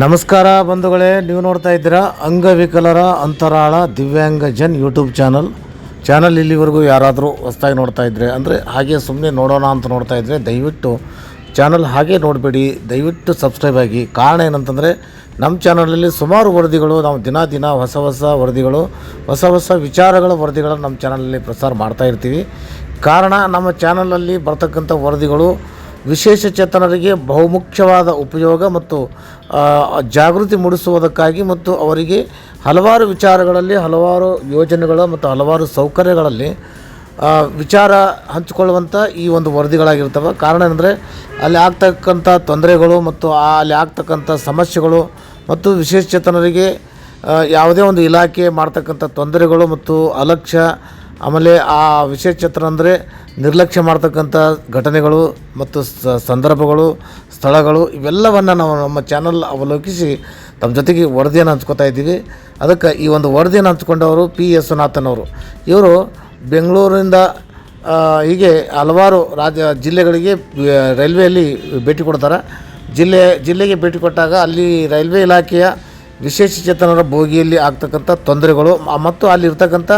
ನಮಸ್ಕಾರ ಬಂಧುಗಳೇ, ನೀವು ನೋಡ್ತಾ ಇದ್ದೀರಾ ಅಂಗವಿಕಲರ ಅಂತರಾಳ ದಿವ್ಯಾಂಗಜನ್ ಯೂಟ್ಯೂಬ್ ಚಾನಲ್. ಇಲ್ಲಿವರೆಗೂ ಯಾರಾದರೂ ಹೊಸದಾಗಿ ನೋಡ್ತಾ ಇದ್ದರೆ ಅಂದರೆ ಹಾಗೆ ಸುಮ್ಮನೆ ನೋಡೋಣ ಅಂತ ನೋಡ್ತಾ ಇದ್ದರೆ ದಯವಿಟ್ಟು ಚಾನಲ್ ಹಾಗೆ ನೋಡಬೇಡಿ, ದಯವಿಟ್ಟು ಸಬ್ಸ್ಕ್ರೈಬ್ ಆಗಿ. ಕಾರಣ ಏನಂತಂದರೆ ನಮ್ಮ ಚಾನಲಲ್ಲಿ ಸುಮಾರು ವರದಿಗಳು, ನಾವು ದಿನ ಹೊಸ ವರದಿಗಳು, ಹೊಸ ವಿಚಾರಗಳ ವರದಿಗಳನ್ನು ನಮ್ಮ ಚಾನಲಲ್ಲಿ ಪ್ರಸಾರ ಮಾಡ್ತಾ ಇರ್ತೀವಿ. ಕಾರಣ ನಮ್ಮ ಚಾನಲಲ್ಲಿ ಬರ್ತಕ್ಕಂಥ ವರದಿಗಳು ವಿಶೇಷಚೇತನರಿಗೆ ಬಹುಮುಖ್ಯವಾದ ಉಪಯೋಗ ಮತ್ತು ಜಾಗೃತಿ ಮೂಡಿಸುವುದಕ್ಕಾಗಿ ಮತ್ತು ಅವರಿಗೆ ಹಲವಾರು ವಿಚಾರಗಳಲ್ಲಿ, ಹಲವಾರು ಯೋಜನೆಗಳು ಮತ್ತು ಹಲವಾರು ಸೌಕರ್ಯಗಳಲ್ಲಿ ವಿಚಾರ ಹಂಚಿಕೊಳ್ಳುವಂಥ ಈ ಒಂದು ವರದಿಗಳಾಗಿರ್ತವೆ. ಕಾರಣ ಏನಂದರೆ ಅಲ್ಲಿ ಆಗ್ತಕ್ಕಂಥ ತೊಂದರೆಗಳು ಮತ್ತು ಅಲ್ಲಿ ಆಗ್ತಕ್ಕಂಥ ಸಮಸ್ಯೆಗಳು ಮತ್ತು ವಿಶೇಷಚೇತನರಿಗೆ ಯಾವುದೇ ಒಂದು ಇಲಾಖೆ ಮಾಡ್ತಕ್ಕಂಥ ತೊಂದರೆಗಳು ಮತ್ತು ಅಲಕ್ಷ್ಯ, ಆಮೇಲೆ ಆ ವಿಶೇಷಚೇತನ ಅಂದರೆ ನಿರ್ಲಕ್ಷ್ಯ ಮಾಡ್ತಕ್ಕಂಥ ಘಟನೆಗಳು ಮತ್ತು ಸಂದರ್ಭಗಳು, ಸ್ಥಳಗಳು, ಇವೆಲ್ಲವನ್ನು ನಾವು ನಮ್ಮ ಚಾನಲ್ ಅವಲೋಕಿಸಿ ತಮ್ಮ ಜೊತೆಗೆ ವರದಿಯನ್ನು ಹಂಚ್ಕೋತಾ ಇದ್ದೀವಿ. ಅದಕ್ಕೆ ಈ ಒಂದು ವರದಿಯನ್ನು ಹಂಚ್ಕೊಂಡವರು ಪಿ ವಿಶ್ವನಾಥನ್ ಅವರು. ಇವರು ಬೆಂಗಳೂರಿನಿಂದ ಹೀಗೆ ಹಲವಾರು ಜಿಲ್ಲೆಗಳಿಗೆ ರೈಲ್ವೆಯಲ್ಲಿ ಭೇಟಿ ಕೊಡ್ತಾರೆ. ಜಿಲ್ಲೆಗೆ ಭೇಟಿ ಕೊಟ್ಟಾಗ ಅಲ್ಲಿ ರೈಲ್ವೆ ಇಲಾಖೆಯ ವಿಶೇಷಚೇತನರ ಬೋಗಿಯಲ್ಲಿ ಆಗ್ತಕ್ಕಂಥ ತೊಂದರೆಗಳು ಮತ್ತು ಅಲ್ಲಿರ್ತಕ್ಕಂಥ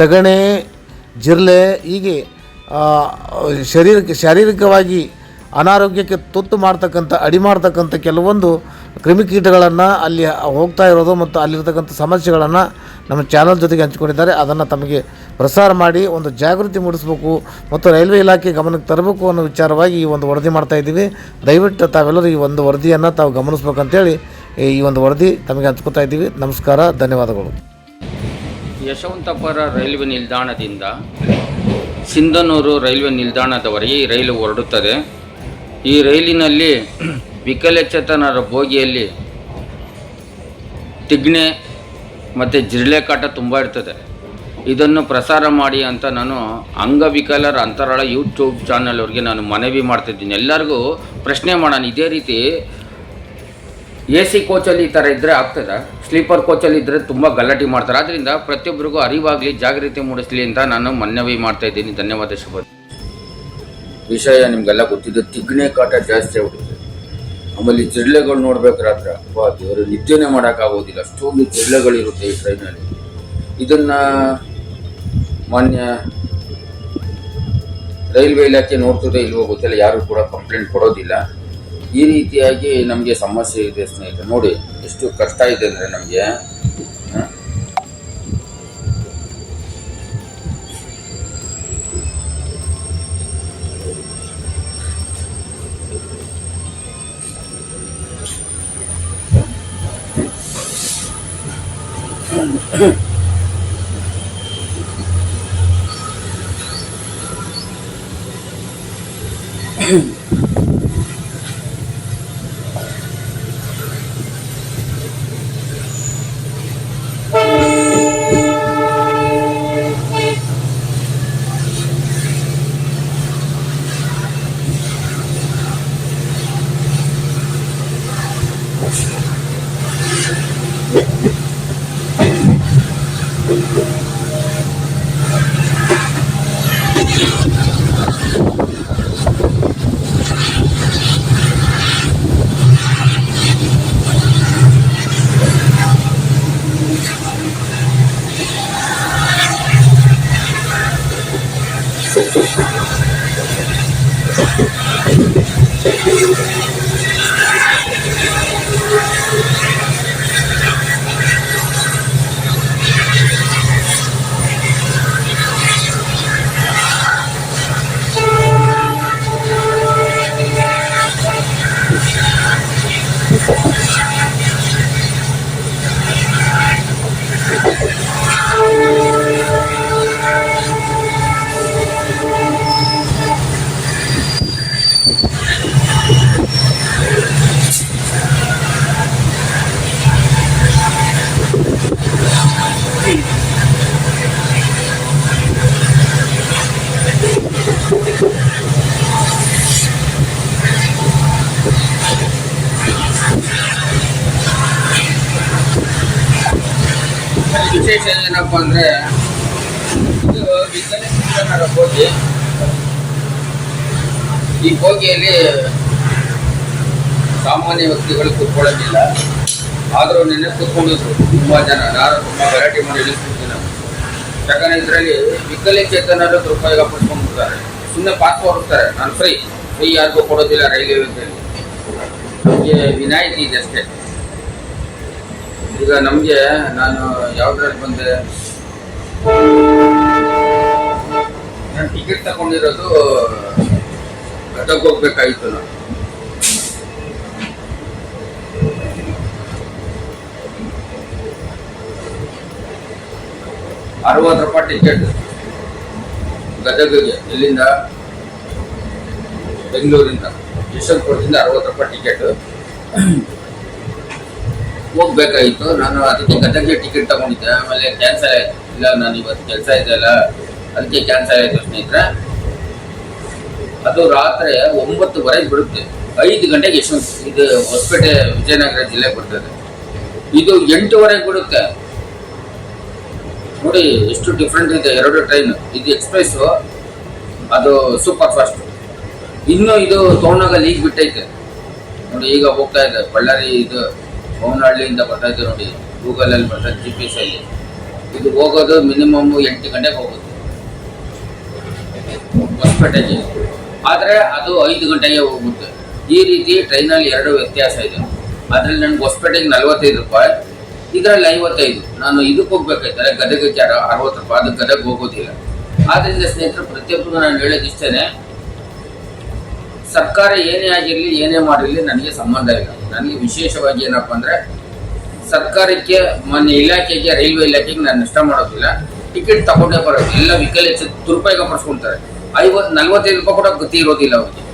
ತಗಣೆ, ಜಿರಳೆ, ಹೀಗೆ ಶಾರೀರಿಕವಾಗಿ ಅನಾರೋಗ್ಯಕ್ಕೆ ತುತ್ತು ಮಾಡ್ತಕ್ಕಂಥ, ಅಡಿ ಮಾಡ್ತಕ್ಕಂಥ ಕೆಲವೊಂದು ಕ್ರಿಮಿಕೀಟಗಳನ್ನು ಅಲ್ಲಿ ಹೋಗ್ತಾ ಇರೋದು ಮತ್ತು ಅಲ್ಲಿರ್ತಕ್ಕಂಥ ಸಮಸ್ಯೆಗಳನ್ನು ನಮ್ಮ ಚಾನಲ್ ಜೊತೆಗೆ ಹಂಚಿಕೊಂಡಿದ್ದಾರೆ. ಅದನ್ನು ತಮಗೆ ಪ್ರಸಾರ ಮಾಡಿ ಒಂದು ಜಾಗೃತಿ ಮೂಡಿಸಬೇಕು ಮತ್ತು ರೈಲ್ವೆ ಇಲಾಖೆ ಗಮನಕ್ಕೆ ತರಬೇಕು ಅನ್ನೋ ವಿಚಾರವಾಗಿ ಈ ಒಂದು ವರದಿ ಮಾಡ್ತಾಯಿದ್ದೀವಿ. ದಯವಿಟ್ಟು ತಾವೆಲ್ಲರೂ ಈ ಒಂದು ವರದಿಯನ್ನು ತಾವು ಗಮನಿಸ್ಬೇಕಂತೇಳಿ ಈ ಒಂದು ವರದಿ ತಮಗೆ ಹಂಚ್ಕೋತಾ ಇದ್ದೀವಿ. ನಮಸ್ಕಾರ, ಧನ್ಯವಾದಗಳು. ಯಶವಂತಪುರ ರೈಲ್ವೆ ನಿಲ್ದಾಣದಿಂದ ಸಿಂಧನೂರು ರೈಲ್ವೆ ನಿಲ್ದಾಣದವರೆಗೆ ಈ ರೈಲು ಹೊರಡುತ್ತದೆ. ಈ ರೈಲಿನಲ್ಲಿ ವಿಕಲಚೇತನರ ಬೋಗಿಯಲ್ಲಿ ತಿಗ್ಣೆ ಮತ್ತು ಜಿರಳೆ ಕಾಟ ತುಂಬ ಇರ್ತದೆ. ಇದನ್ನು ಪ್ರಸಾರ ಮಾಡಿ ಅಂತ ನಾನು ಅಂಗವಿಕಲರ ಅಂತರಾಳ ಯೂಟ್ಯೂಬ್ ಚಾನಲ್ ಅವ್ರಿಗೆ ನಾನು ಮನವಿ ಮಾಡ್ತಿದ್ದೀನಿ. ಎಲ್ಲರಿಗೂ ಪ್ರಶ್ನೆ ಮಾಡೋಣ, ಇದೇ ರೀತಿ AC ಕೋಚಲ್ಲಿ ಈ ಥರ ಇದ್ದರೆ ಆಗ್ತದೆ, ಸ್ಲೀಪರ್ ಕೋಚಲ್ಲಿ ಇದ್ದರೆ ತುಂಬ ಗಲಾಟೆ ಮಾಡ್ತಾರೆ. ಆದ್ದರಿಂದ ಪ್ರತಿಯೊಬ್ಬರಿಗೂ ಅರಿವಾಗಲಿ, ಜಾಗೃತಿ ಮೂಡಿಸಲಿ ಅಂತ ನಾನು ಮನವಿ ಮಾಡ್ತಾಯಿದ್ದೀನಿ. ಧನ್ಯವಾದ. ಶುಭ. ವಿಷಯ ನಿಮಗೆಲ್ಲ ಗೊತ್ತಿದ್ದು, ತಿಗ್ಣೆ ಕಾಟ ಜಾಸ್ತಿ ಆಗ್ಬಿಟ್ಟಿದೆ. ಆಮೇಲೆ ಜಿರಳೆಗಳು ನೋಡ್ಬೇಕು ರಾತ್ರಿ, ದೇವರು ನಿದ್ದೆನೇ ಮಾಡೋಕ್ಕಾಗೋದಿಲ್ಲ, ಅಷ್ಟೊಂದು ಜಿರಳೆಗಳಿರುತ್ತೆ ಈ ಟ್ರೈನಲ್ಲಿ. ಇದನ್ನು ಮಾನ್ಯ ರೈಲ್ವೆ ಇಲಾಖೆ ನೋಡ್ತಿದ್ರೆ ಇಲ್ವೋ ಗೊತ್ತಿಲ್ಲ, ಯಾರು ಕೂಡ ಕಂಪ್ಲೇಂಟ್ ಕೊಡೋದಿಲ್ಲ. ಈ ರೀತಿಯಾಗಿ ನಮಗೆ ಸಮಸ್ಯೆ ಇದೆ ಸ್ನೇಹಿತರೆ. ನೋಡಿ ಎಷ್ಟು ಕಷ್ಟ ಇದೆ ಅಂದರೆ ನಮಗೆ. ವಿಶೇಷ ಏನಪ್ಪ ಅಂದರೆ, ಇದು ವಿಕಲಚೇತನರ ಬೋಗಿ. ಈ ಬೋಗಿಯಲ್ಲಿ ಸಾಮಾನ್ಯ ವ್ಯಕ್ತಿಗಳು ಕೂತ್ಕೊಳ್ಳೋದಿಲ್ಲ. ಆದರೂ ನಿನ್ನೆ ಕೂತ್ಕೊಂಡಿದ್ರು ತುಂಬ ಜನ. ನಾನು ತುಂಬ ಗಲಾಟೆ ಮಾಡಿ ಇಳಿಸ್ತಿದ್ದೆ ನಾವು. ಯಾಕಂದರೆ ಇದರಲ್ಲಿ ವಿಕಲಚೇತನರು ದುರುಪಯೋಗ ಪಡ್ಕೊಂಡ್ಬಿಡ್ತಾರೆ. ಸುಮ್ಮನೆ ಪಾಸ್ ಹೋಗ್ತಾರೆ, ನಾನು ಫ್ರೀ ಯಾರಿಗೂ ಕೊಡೋದಿಲ್ಲ ರೈಲ್ವೆ ವ್ಯವಸ್ಥೆಯಲ್ಲಿ. ನಮಗೆ ವಿನಾಯಿತಿ ಇದೆ ಅಷ್ಟೇ. ಈಗ ನಮಗೆ ನಾನು ಯಾವುದ್ರಲ್ಲಿ ಬಂದೆ, ನಾನು ಟಿಕೆಟ್ ತಗೊಂಡಿರೋದು ಗದಗ ಹೋಗ್ಬೇಕಾಗಿತ್ತು. ನಾನು 60 ರೂಪಾಯಿ ಟಿಕೆಟ್ ಗದಗಿಗೆ. ಇಲ್ಲಿಂದ ಬೆಂಗಳೂರಿಂದ ಯಶವಂತಪುರದಿಂದ 60 ರೂಪಾಯಿ ಟಿಕೆಟ್ ಹೋಗ್ಬೇಕಾಗಿತ್ತು. ನಾನು ಅದಕ್ಕೆ ಗದಗಿಗೆ ಟಿಕೆಟ್ ತಗೊಂಡಿದ್ದೆ. ಆಮೇಲೆ ಕ್ಯಾನ್ಸಲ್ ಆಯಿತು. ಇಲ್ಲ, ನಾನು ಇವತ್ತು ಕೆಲಸ ಇದೆಯಲ್ಲ ಅದಕ್ಕೆ ಕ್ಯಾನ್ಸಲ್ ಆಯಿತು ಸ್ನೇಹಿತರೆ. ಅದು ರಾತ್ರಿ 9:30 ಬಿಡುತ್ತೆ. 5 ಗಂಟೆಗೆ ಇದು ಹೊಸಪೇಟೆ ವಿಜಯನಗರ ಜಿಲ್ಲೆಗೆ ಬರ್ತದೆ. ಇದು 8:30 ಬಿಡುತ್ತೆ. ನೋಡಿ ಎಷ್ಟು ಡಿಫ್ರೆಂಟ್ ಇದೆ 2 ಟ್ರೈನ್. ಇದು ಎಕ್ಸ್ಪ್ರೆಸ್ಸು, ಅದು ಸೂಪರ್ ಫಾಸ್ಟ್. ಇನ್ನು ಇದು ತೋರಣಗಲ್ ಈಗ ಬಿಟ್ಟೈತೆ ನೋಡಿ, ಈಗ ಹೋಗ್ತಾ ಇದೆ. ಬಳ್ಳಾರಿ ಇದು ಬೊಮ್ಮನಹಳ್ಳಿಯಿಂದ ಬರ್ತಾ ಇದೆ ನೋಡಿ, ಗೂಗಲಲ್ಲಿ ಬರ್ತದೆ, GPS ಅಲ್ಲಿ. ಇದು ಹೋಗೋದು ಮಿನಿಮಮ್ 8 ಗಂಟೆಗೆ ಹೋಗುತ್ತೆ ಹೊಸಪೇಟೆಗೆ. ಆದರೆ ಅದು 5 ಗಂಟೆಗೆ ಹೋಗುತ್ತೆ. ಈ ರೀತಿ ಟ್ರೈನಲ್ಲಿ 2 ವ್ಯತ್ಯಾಸ ಇದೆ. ಅದರಲ್ಲಿ ನನಗೆ ಹೊಸಪೇಟೆಗೆ 45 ರೂಪಾಯಿ, ಇದರಲ್ಲಿ 55. ನಾನು ಇದಕ್ಕೆ ಹೋಗ್ಬೇಕಾಯ್ತಾರೆ ಗದಗಕ್ಕೆ 60 ರೂಪಾಯಿ. ಅದು ಗದಗ ಹೋಗೋದಿಲ್ಲ. ಆದ್ದರಿಂದ ಸ್ನೇಹಿತರು, ಪ್ರತಿಯೊಬ್ಬರು ನಾನು ಹೇಳೋದು ಇಷ್ಟೇ, ಸರ್ಕಾರ ಏನೇ ಆಗಿರಲಿ ಏನೇ ಮಾಡಿರಲಿ ನನಗೆ ಸಂಬಂಧ ಇಲ್ಲ. ನನಗೆ ವಿಶೇಷವಾಗಿ ಏನಪ್ಪ ಅಂದರೆ, ಸರ್ಕಾರಕ್ಕೆ ಮೊನ್ನೆ ಇಲಾಖೆಗೆ, ರೈಲ್ವೆ ಇಲಾಖೆಗೆ ನಾನು ನಷ್ಟ ಮಾಡೋದಿಲ್ಲ. ಟಿಕೆಟ್ ತಗೊಂಡೇ ಬರೋದು. ಎಲ್ಲ ವಿಕಲೇಚ ದುರುಪಯೋಗ ಪಡಿಸ್ಕೊಳ್ತಾರೆ. 45 ರೂಪಾಯಿ ಕೂಡ ಗತಿ ಇರೋದಿಲ್ಲ ಅವರಿಗೆ.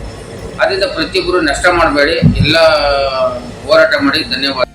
ಅದರಿಂದ ಪ್ರತಿಯೊಬ್ಬರು ನಷ್ಟ ಮಾಡಬೇಡಿ, ಎಲ್ಲ ಹೋರಾಟ ಮಾಡಿ. ಧನ್ಯವಾದ.